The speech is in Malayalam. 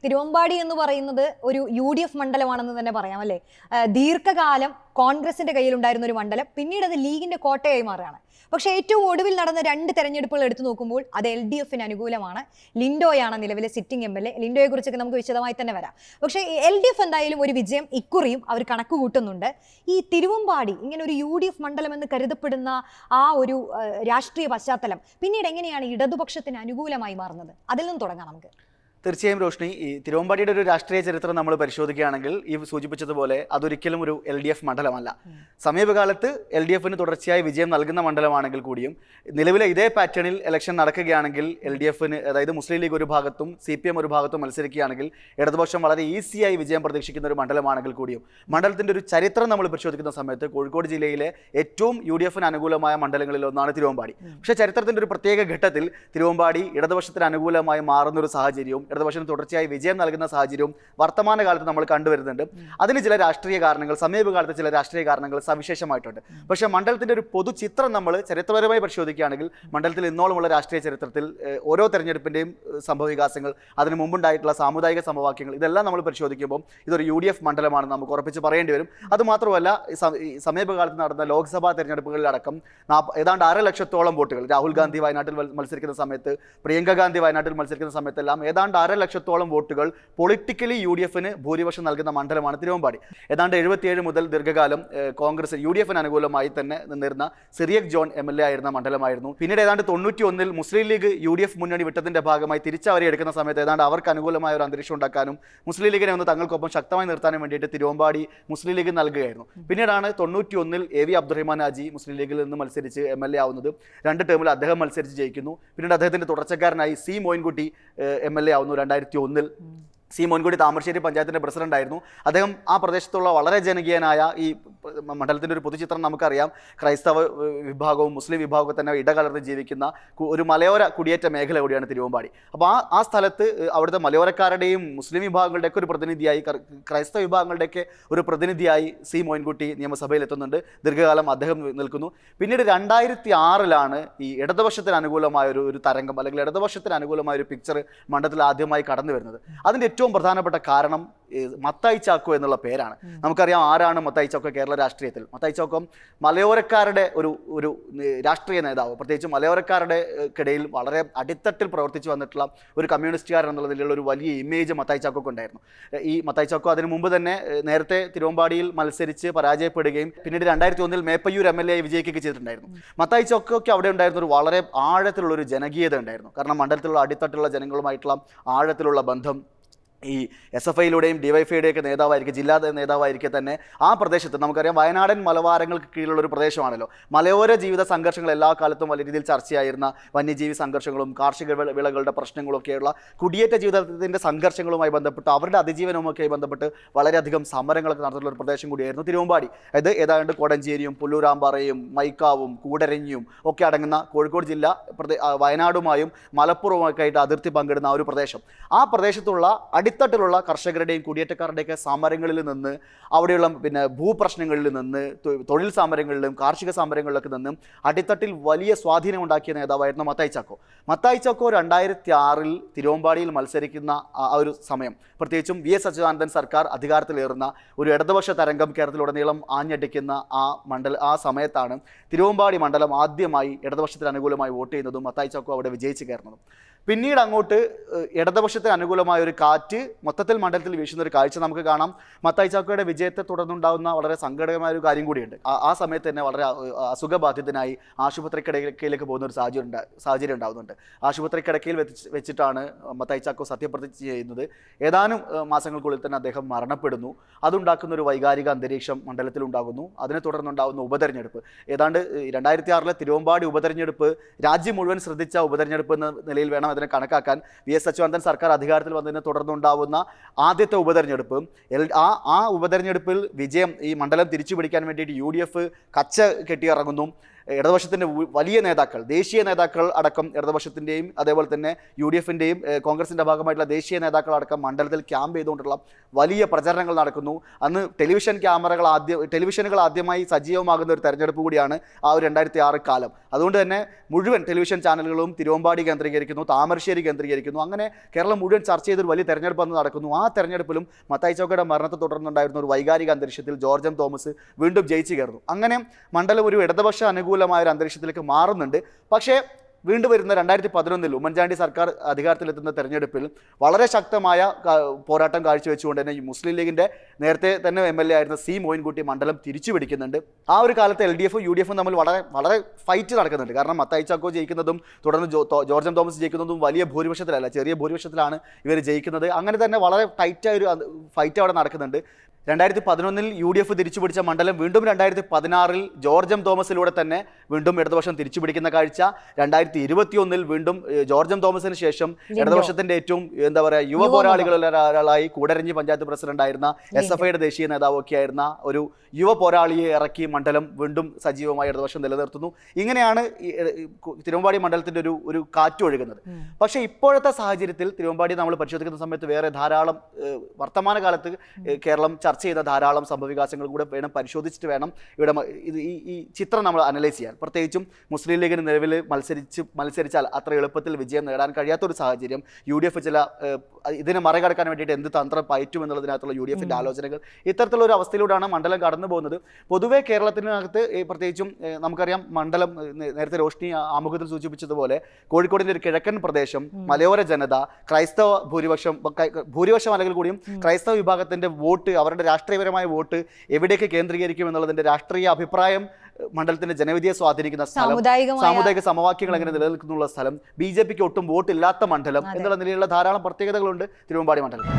തിരുവമ്പാടി എന്ന് പറയുന്നത് ഒരു UDF മണ്ഡലമാണെന്ന് തന്നെ പറയാം അല്ലേ. ദീർഘകാലം കോൺഗ്രസിന്റെ കയ്യിലുണ്ടായിരുന്ന ഒരു മണ്ഡലം പിന്നീട് അത് ലീഗിന്റെ കോട്ടയായി മാറുകയാണ്. പക്ഷേ ഏറ്റവും ഒടുവിൽ നടന്ന 2 തെരഞ്ഞെടുപ്പുകൾ എടുത്തു നോക്കുമ്പോൾ അത് LDFന് അനുകൂലമാണ്. ലിൻഡോയാണ് നിലവിലെ സിറ്റിംഗ് MLA. ലിൻഡോയെ കുറിച്ചൊക്കെ നമുക്ക് വിശദമായി തന്നെ വരാം. പക്ഷേ LDF എന്തായാലും ഒരു വിജയം ഇക്കുറിയും അവർ കണക്ക് കൂട്ടുന്നുണ്ട്. ഈ തിരുവമ്പാടി ഇങ്ങനെ ഒരു UDF മണ്ഡലം എന്ന് കരുതപ്പെടുന്ന ആ ഒരു രാഷ്ട്രീയ പശ്ചാത്തലം പിന്നീട് എങ്ങനെയാണ് ഇടതുപക്ഷത്തിന് അനുകൂലമായി മാറുന്നത്? അതിൽ നിന്ന് തുടങ്ങാം നമുക്ക്. തീർച്ചയായും റോഷ്നി, ഈ തിരുവമ്പാടിയുടെ ഒരു രാഷ്ട്രീയ ചരിത്രം നമ്മൾ പരിശോധിക്കുകയാണെങ്കിൽ ഈ സൂചിപ്പിച്ചതുപോലെ അതൊരിക്കലും ഒരു LDF മണ്ഡലമല്ല. സമീപകാലത്ത് LDFന് തുടർച്ചയായി വിജയം നൽകുന്ന മണ്ഡലമാണെങ്കിൽ കൂടിയും നിലവിലെ ഇതേ പാറ്റേണിൽ ഇലക്ഷൻ നടക്കുകയാണെങ്കിൽ LDFന്, അതായത് മുസ്ലിം ലീഗ് ഒരു ഭാഗത്തും CPM ഒരു ഭാഗത്തും മത്സരിക്കുകയാണെങ്കിൽ ഇടതുപക്ഷം വളരെ ഈസിയായി വിജയം പ്രതീക്ഷിക്കുന്ന ഒരു മണ്ഡലമാണെങ്കിൽ കൂടിയും മണ്ഡലത്തിൻ്റെ ഒരു ചരിത്രം നമ്മൾ പരിശോധിക്കുന്ന സമയത്ത് കോഴിക്കോട് ജില്ലയിലെ ഏറ്റവും UDFന് അനുകൂലമായ മണ്ഡലങ്ങളിൽ ഒന്നാണ് തിരുവമ്പാടി. പക്ഷേ ചരിത്രത്തിൻ്റെ ഒരു പ്രത്യേക ഘട്ടത്തിൽ തിരുവമ്പാടി ഇടതുപക്ഷത്തിന് അനുകൂലമായി മാറുന്നൊരു സാഹചര്യവും ഇടതുപക്ഷത്തിന് തുടർച്ചയായി വിജയം നൽകുന്ന സാഹചര്യവും വർത്തമാനകാലത്ത് നമ്മൾ കണ്ടുവരുന്നുണ്ട്. അതിന് ചില രാഷ്ട്രീയ കാരണങ്ങൾ, സമീപകാലത്ത് ചില രാഷ്ട്രീയ കാരണങ്ങൾ സവിശേഷമായിട്ടുണ്ട്. പക്ഷേ മണ്ഡലത്തിൻ്റെ ഒരു പൊതുചിത്രം നമ്മൾ ചരിത്രപരമായി പരിശോധിക്കുകയാണെങ്കിൽ മണ്ഡലത്തിൽ ഇന്നോളമുള്ള രാഷ്ട്രീയ ചരിത്രത്തിൽ ഓരോ തെരഞ്ഞെടുപ്പിൻ്റെയും സംഭവവികാസങ്ങൾ, അതിന് മുമ്പുണ്ടായിട്ടുള്ള സാമുദായിക സമവാക്യങ്ങൾ, ഇതെല്ലാം നമ്മൾ പരിശോധിക്കുമ്പോൾ ഇതൊരു UDF മണ്ഡലമാണെന്ന് നമുക്ക് ഉറപ്പിച്ച് പറയേണ്ടി വരും. അതുമാത്രമല്ല, സമീപകാലത്ത് നടന്ന ലോക്സഭാ തെരഞ്ഞെടുപ്പുകളിലടക്കം ഏതാണ്ട് 1.5 ലക്ഷത്തോളം വോട്ടുകൾ രാഹുൽ ഗാന്ധി വയനാട്ടിൽ മത്സരിക്കുന്ന സമയത്ത്, പ്രിയങ്ക ഗാന്ധി വയനാട്ടിൽ മത്സരിക്കുന്ന സമയത്തെല്ലാം ഏതാണ്ട് 1.5 ലക്ഷത്തോളം വോട്ടുകൾ പൊളിറ്റിക്കലി UDFന് ഭൂരിപക്ഷം നൽകുന്ന മണ്ഡലമാണ് തിരുവമ്പാടി. ഏതാണ്ട് 77 മുതൽ ദീർഘകാലം കോൺഗ്രസ് UDFന് അനുകൂലമായി തന്നെ നിന്നിരുന്ന സിറിയക് ജോൺ MLA ആയിരുന്ന മണ്ഡലമായിരുന്നു. പിന്നീട് ഏതാണ്ട് 91 മുസ്ലിം ലീഗ് UDF മുന്നണി വിട്ടതിന്റെ ഭാഗമായി തിരിച്ചവരെ എടുക്കുന്ന സമയത്ത് ഏതാണ്ട് അവർക്ക് അനുകൂലമായ ഒരു അന്തരീക്ഷം ഉണ്ടാക്കാനും മുസ്ലിം ലീഗിനെ ഒന്ന് തങ്ങൾക്കൊപ്പം ശക്തമായി നിർത്താനും വേണ്ടിയിട്ട് തിരുവമ്പാടി മുസ്ലിം ലീഗ് നൽകുകയായിരുന്നു. പിന്നീടാണ് 91 AV അബ്ദുറഹ്മാൻ ഹാജി മുസ്ലിം ലീഗിൽ നിന്ന് മത്സരിച്ച് MLA ആവുന്നത്. 2 ടേമിൽ അദ്ദേഹം മത്സരിച്ച് ജയിക്കുന്നു. പിന്നീട് അദ്ദേഹത്തിന്റെ തുടർച്ചക്കാരനായി C മോയിൻകുട്ടി MLA ആവുന്നു 2001. C മോയിൻകുട്ടി താമരശ്ശേരി പഞ്ചായത്തിൻ്റെ പ്രസിഡന്റ് ആയിരുന്നു. അദ്ദേഹം ആ പ്രദേശത്തുള്ള വളരെ ജനകീയനായ, ഈ മണ്ഡലത്തിൻ്റെ ഒരു പൊതുചിത്രം നമുക്കറിയാം, ക്രൈസ്തവ വിഭാഗവും മുസ്ലിം വിഭാഗവും തന്നെ ഇടകലർന്ന് ജീവിക്കുന്ന ഒരു മലയോര കുടിയേറ്റ മേഖല കൂടിയാണ് തിരുവമ്പാടി. അപ്പോൾ ആ സ്ഥലത്ത് അവിടുത്തെ മലയോരക്കാരുടെയും മുസ്ലിം വിഭാഗങ്ങളുടെയൊക്കെ ഒരു പ്രതിനിധിയായി, ക്രൈസ്തവ വിഭാഗങ്ങളുടെയൊക്കെ ഒരു പ്രതിനിധിയായി C മോയിൻകുട്ടി നിയമസഭയിൽ എത്തുന്നുണ്ട്. ദീർഘകാലം അദ്ദേഹം നിൽക്കുന്നു. പിന്നീട് 2006 ഈ ഇടതുപക്ഷത്തിന് അനുകൂലമായ ഒരു തരംഗം, അല്ലെങ്കിൽ ഇടതുപക്ഷത്തിന് അനുകൂലമായ ഒരു പിക്ചർ മണ്ഡലത്തിൽ ആദ്യമായി കടന്നു വരുന്നത്. അതിൻ്റെ ഏറ്റവും പ്രധാനപ്പെട്ട കാരണം മത്തായി ചാക്കോ എന്നുള്ള പേരാണ്. നമുക്കറിയാം ആരാണ് മത്തായി ചാക്കോ കേരള രാഷ്ട്രീയത്തിൽ. മത്തായി ചാക്കോ മലയോരക്കാരുടെ ഒരു രാഷ്ട്രീയ നേതാവ്, പ്രത്യേകിച്ച് മലയോരക്കാരുടെ ഇടയിൽ വളരെ അടിത്തട്ടിൽ പ്രവർത്തിച്ചു വന്നിട്ടുള്ള ഒരു കമ്മ്യൂണിസ്റ്റുകാരൻ എന്നുള്ളതിലുള്ള ഒരു വലിയ ഇമേജ് മത്തായി ചാക്കോക്ക് ഉണ്ടായിരുന്നു. ഈ മത്തായി ചാക്കോ അതിനു മുമ്പ് തന്നെ നേരത്തെ തിരുവമ്പാടിയിൽ മത്സരിച്ച് പരാജയപ്പെടുകയും പിന്നീട് 2001 മേപ്പയ്യൂർ MLA വിജയിക്കുകയൊക്കെ ചെയ്തിട്ടുണ്ടായിരുന്നു. മത്തായി ചാക്കോക്ക് അവിടെ ഉണ്ടായിരുന്ന ഒരു വളരെ ആഴത്തിലുള്ള ഒരു ജനകീയത ഉണ്ടായിരുന്നു. കാരണം മണ്ഡലത്തിലുള്ള അടിത്തട്ടിലുള്ള ജനങ്ങളുമായിട്ടുള്ള ആഴത്തിലുള്ള ബന്ധം, ഈ SFIയിലൂടെയും DYFIയുടെയൊക്കെ നേതാവായിരിക്കും, ജില്ലാ നേതാവായിരിക്കെ തന്നെ ആ പ്രദേശത്ത്, നമുക്കറിയാം വയനാടൻ മലവാരങ്ങൾക്ക് കീഴിലുള്ള ഒരു പ്രദേശമാണല്ലോ. മലയോര ജീവിത സംഘർഷങ്ങൾ എല്ലാ കാലത്തും വലിയ രീതിയിൽ ചർച്ചയായിരുന്ന വന്യജീവി സംഘർഷങ്ങളും കാർഷിക വിളകളുടെ പ്രശ്നങ്ങളൊക്കെയുള്ള കുടിയേറ്റ ജീവിതത്തിൻ്റെ സംഘർഷങ്ങളുമായി ബന്ധപ്പെട്ട് അവരുടെ അതിജീവനവുമൊക്കെ ബന്ധപ്പെട്ട് വളരെയധികം സമരങ്ങളൊക്കെ നടന്നിട്ടുള്ള ഒരു പ്രദേശം കൂടിയായിരുന്നു തിരുവമ്പാടി. അതായത് ഏതാണ്ട് കോടഞ്ചേരിയും പുല്ലൂരാമ്പാറയും മൈക്കാവും കൂടരഞ്ഞിയും ഒക്കെ അടങ്ങുന്ന കോഴിക്കോട് ജില്ല വയനാടുമായും മലപ്പുറവുമൊക്കെ ആയിട്ട് അതിർത്തി പങ്കിടുന്ന ആ ഒരു പ്രദേശം. ആ പ്രദേശത്തുള്ള അടിത്തട്ടിലുള്ള കർഷകരുടെയും കുടിയേറ്റക്കാരുടെയൊക്കെ സമരങ്ങളിൽ നിന്ന്, അവിടെയുള്ള ഭൂപ്രശ്നങ്ങളിൽ നിന്ന്, തൊഴിൽ സമരങ്ങളിലും കാർഷിക സമരങ്ങളിലൊക്കെ നിന്നും അടിത്തട്ടിൽ വലിയ സ്വാധീനം ഉണ്ടാക്കിയ നേതാവായിരുന്നു മത്തായി ചാക്കോ. മത്തായി ചാക്കോ 2006 തിരുവമ്പാടിയിൽ മത്സരിക്കുന്ന ആ ഒരു സമയം, പ്രത്യേകിച്ചും VS അച്യുതാനന്ദൻ സർക്കാർ അധികാരത്തിലേറുന്ന ഒരു ഇടതുപക്ഷ തരംഗം കേരളത്തിലുടനീളം ആഞ്ഞടിക്കുന്ന ആ സമയത്താണ് തിരുവമ്പാടി മണ്ഡലം ആദ്യമായി ഇടതുപക്ഷത്തിന് അനുകൂലമായി വോട്ട് ചെയ്യുന്നതും മത്തായി ചാക്കോ അവിടെ വിജയിച്ച് കയറുന്നതും. പിന്നീട് അങ്ങോട്ട് ഇടതുപക്ഷത്തിന് അനുകൂലമായ ഒരു കാറ്റ് മൊത്തത്തിൽ മണ്ഡലത്തിൽ വീശുന്ന ഒരു കാഴ്ച നമുക്ക് കാണാം. മത്തായി ചാക്കോയുടെ വിജയത്തെ തുടർന്നുണ്ടാകുന്ന വളരെ സങ്കടകരമായ ഒരു കാര്യം കൂടിയുണ്ട്. ആ സമയത്ത് തന്നെ വളരെ അസുഖബാധിതനായി ആശുപത്രി കിടക്കയിലേക്ക് പോകുന്ന ഒരു സാഹചര്യം ഉണ്ടാകുന്നുണ്ട്. ആശുപത്രി കിടക്കയിൽ വെച്ചിട്ടാണ് മത്തായി ചാക്കോ സത്യപ്രതിജ്ഞ ചെയ്യുന്നത്. ഏതാനും മാസങ്ങൾക്കുള്ളിൽ തന്നെ അദ്ദേഹം മരണപ്പെടുന്നു. അതുണ്ടാക്കുന്ന ഒരു വൈകാരിക അന്തരീക്ഷം മണ്ഡലത്തിൽ ഉണ്ടാകുന്നു. അതിനെ തുടർന്നുണ്ടാകുന്ന ഉപതെരഞ്ഞെടുപ്പ്, ഏതാണ്ട് 2006 തിരുവമ്പാടി ഉപതെരഞ്ഞെടുപ്പ് രാജ്യം മുഴുവൻ ശ്രദ്ധിച്ച ഉപതെരഞ്ഞെടുപ്പ് എന്ന നിലയിൽ വേണം അതിനെ കണക്കാക്കാൻ. VS അച്യുതാനന്ദൻ സർക്കാർ അധികാരത്തിൽ വന്നതിനെ തുടർന്നുണ്ടാവുന്ന ആദ്യത്തെ ഉപതെരഞ്ഞെടുപ്പ്. ആ ഉപതെരഞ്ഞെടുപ്പിൽ വിജയം, ഈ മണ്ഡലം തിരിച്ചു പിടിക്കാൻ വേണ്ടിയിട്ട് UDF കച്ച കെട്ടിയിറങ്ങുന്നു. ഇടതുപക്ഷത്തിൻ്റെ വലിയ നേതാക്കൾ, ദേശീയ നേതാക്കൾ അടക്കം ഇടതുപക്ഷത്തിൻ്റെയും അതേപോലെ തന്നെ UDF-ൻ്റെയും കോൺഗ്രസിൻ്റെ ഭാഗമായിട്ടുള്ള ദേശീയ നേതാക്കൾ അടക്കം മണ്ഡലത്തിൽ ക്യാമ്പ് ചെയ്തുകൊണ്ടുള്ള വലിയ പ്രചരണങ്ങൾ നടക്കുന്നു. അന്ന് ടെലിവിഷനുകൾ ആദ്യമായി സജീവമാകുന്ന ഒരു തെരഞ്ഞെടുപ്പ് കൂടിയാണ് ആ ഒരു 2006 കാലം. അതുകൊണ്ട് തന്നെ മുഴുവൻ ടെലിവിഷൻ ചാനലുകളും തിരുവമ്പാടി കേന്ദ്രീകരിക്കുന്നു, താമരശ്ശേരി കേന്ദ്രീകരിക്കുന്നു. അങ്ങനെ കേരളം മുഴുവൻ ചർച്ച ചെയ്തൊരു വലിയ തെരഞ്ഞെടുപ്പ് അന്ന് നടക്കുന്നു. ആ തെരഞ്ഞെടുപ്പിലും മത്തായി ചൗക്കയുടെ മരണത്തെ തുടർന്നുണ്ടായിരുന്ന ഒരു വൈകാരിക അന്തരീക്ഷത്തിൽ ജോർജ് എം തോമസ് വീണ്ടും ജയിച്ചു കയറുന്നു. അങ്ങനെ മണ്ഡലം ഒരു ഇടതുപക്ഷ അനുകൂലമായ ഒരു അന്തരീക്ഷത്തിലേക്ക് മാറുന്നുണ്ട്. പക്ഷേ വീണ്ടും വരുന്ന 2011 ഉമ്മൻചാണ്ടി സർക്കാർ അധികാരത്തിലെത്തുന്ന തെരഞ്ഞെടുപ്പിൽ വളരെ ശക്തമായ പോരാട്ടം കാഴ്ചവെച്ചുകൊണ്ട് തന്നെ ഈ മുസ്ലിം ലീഗിൻ്റെ നേരത്തെ തന്നെ MLA ആയിരുന്ന C. മോയിൻകുട്ടി മണ്ഡലം തിരിച്ചു പിടിക്കുന്നുണ്ട്. ആ ഒരു കാലത്ത് LDF-ഉം UDF-ഉം തമ്മിൽ വളരെ ഫൈറ്റ് നടക്കുന്നുണ്ട്. കാരണം മത്തായി ചാക്കോ ജയിക്കുന്നതും തുടർന്ന് ജോർജ് എം തോമസ് ജയിക്കുന്നതും വലിയ ഭൂരിപക്ഷത്തിലല്ല, ചെറിയ ഭൂരിപക്ഷത്തിലാണ് ഇവർ ജയിക്കുന്നത്. അങ്ങനെ തന്നെ വളരെ ടൈറ്റായ ഒരു ഫൈറ്റ് അവിടെ നടക്കുന്നുണ്ട്. 2011 UDF തിരിച്ചു പിടിച്ച മണ്ഡലം വീണ്ടും 2016 ജോർജ് എം തോമസിലൂടെ തന്നെ വീണ്ടും ഇടതുപക്ഷം തിരിച്ചു പിടിക്കുന്ന കാഴ്ച. 2021 വീണ്ടും ജോർജ് എം തോമസിന് ശേഷം ഇടതുപക്ഷത്തിന്റെ ഏറ്റവും യുവ പോരാളികളിൽ ഒരാളായി കൂടരഞ്ഞി പഞ്ചായത്ത് പ്രസിഡന്റ് ആയിരുന്ന SFIയുടെ ദേശീയ നേതാവൊക്കെ ആയിരുന്ന ഒരു യുവ പോരാളിയെ ഇറക്കി മണ്ഡലം വീണ്ടും സജീവമായി ഇടതുപക്ഷം നിലനിർത്തുന്നു. ഇങ്ങനെയാണ് തിരുവമ്പാടി മണ്ഡലത്തിന്റെ ഒരു കാറ്റൊഴുകുന്നത്. പക്ഷേ ഇപ്പോഴത്തെ സാഹചര്യത്തിൽ തിരുവമ്പാടി നമ്മൾ പരിശോധിക്കുന്ന സമയത്ത് വേറെ ധാരാളം വർത്തമാനകാലത്ത് കേരളം ചർച്ച ചെയ്ത ധാരാളം സംഭവവികാസങ്ങൾ കൂടെ വേണം പരിശോധിച്ചിട്ട് വേണം ഇവിടെ ഈ ചിത്രം നമ്മൾ അനലൈസ് ചെയ്യാൻ. പ്രത്യേകിച്ചും മുസ്ലിം ലീഗിന് നിലവിൽ മത്സരിച്ചാൽ അത്ര എളുപ്പത്തിൽ വിജയം നേടാൻ കഴിയാത്തൊരു സാഹചര്യം. UDF ഇതിനെ മറികടക്കാൻ വേണ്ടിയിട്ട് എന്ത് തന്ത്രം പയറ്റും എന്നുള്ളതിനകത്തുള്ള UDF-ൻ്റെ ആലോചനകൾ, ഇത്തരത്തിലുള്ള ഒരു അവസ്ഥയിലൂടെയാണ് മണ്ഡലം കടന്നു പോകുന്നത്. പൊതുവേ കേരളത്തിനകത്ത് പ്രത്യേകിച്ചും നമുക്കറിയാം മണ്ഡലം നേരത്തെ റോഷ്നി ആമുഖത്തിൽ സൂചിപ്പിച്ചതുപോലെ കോഴിക്കോടിൻ്റെ ഒരു കിഴക്കൻ പ്രദേശം, മലയോര ജനത, ക്രൈസ്തവ ഭൂരിപക്ഷം അല്ലെങ്കിൽ കൂടിയും ക്രൈസ്തവ വിഭാഗത്തിൻ്റെ വോട്ട്, അവരുടെ രാഷ്ട്രീയപരമായ വോട്ട് എവിടേക്ക് കേന്ദ്രീകരിക്കും എന്നുള്ളതിൻ്റെ രാഷ്ട്രീയ അഭിപ്രായം മണ്ഡലത്തിന്റെ ജനവിധിയെ സ്വാധീനിക്കുന്ന സ്ഥലം, സാമുദായിക സമവാക്യങ്ങൾ എങ്ങനെ നിലനിൽക്കുന്നുള്ള സ്ഥലം, BJP-ക്ക് ഒട്ടും വോട്ടില്ലാത്ത മണ്ഡലം എന്നുള്ള നിലയിലുള്ള ധാരാളം പ്രത്യേകതകളുണ്ട് തിരുവമ്പാടി മണ്ഡലം.